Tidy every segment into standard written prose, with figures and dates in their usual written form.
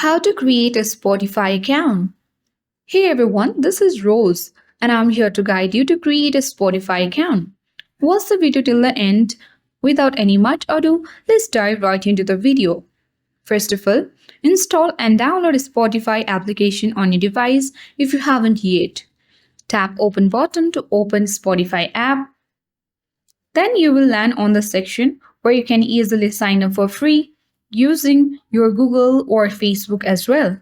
How to create a Spotify account. Hey everyone, this is Rose, and I'm here to guide you to create a Spotify account. Watch the video till the end. Without any much ado, let's dive right into the video. First of all, install and download a Spotify application on your device if you haven't yet. Tap Open button to open Spotify app. Then you will land on the section where you can easily sign up for free using your Google or Facebook as well.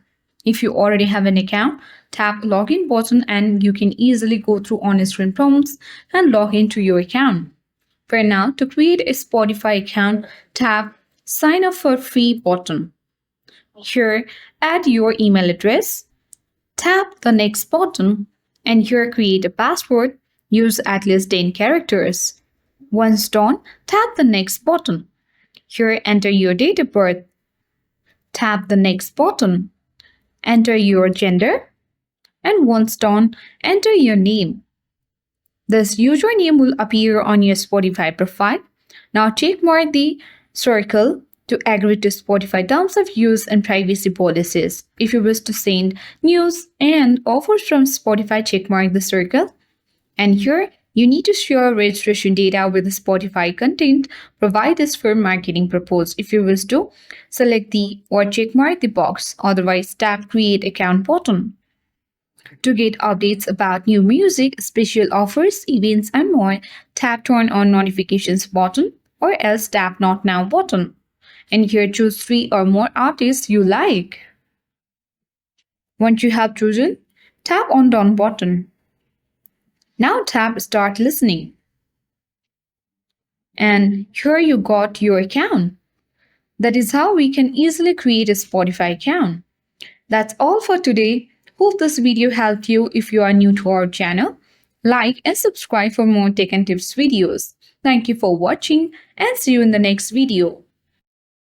If you already have an account, tap login button and you can easily go through on-screen prompts and log into your account. For now, to create a Spotify account, tap sign up for free button. Here, add your email address. Tap the next button and here create a password. Use at least 10 characters. Once done, tap the next button. Here enter your date of birth. Tap the next button. Enter your gender. And once done, enter your name. This username will appear on your Spotify profile. Now checkmark the circle to agree to Spotify terms of use and privacy policies. If you wish to send news and offers from Spotify, checkmark the circle. And here, you need to share registration data with the Spotify content provided for marketing purpose. If you wish to, select the or checkmark the box. Otherwise, tap Create Account button. To get updates about new music, special offers, events, and more, tap Turn on Notifications button or else tap Not Now button. And here choose 3 or more artists you like. Once you have chosen, tap on Done button. Now tap Start Listening. And here you got your account. That is how we can easily create a Spotify account. That's all for today. Hope this video helped you. If you are new to our channel, like and subscribe for more tech and tips videos. Thank you for watching and see you in the next video.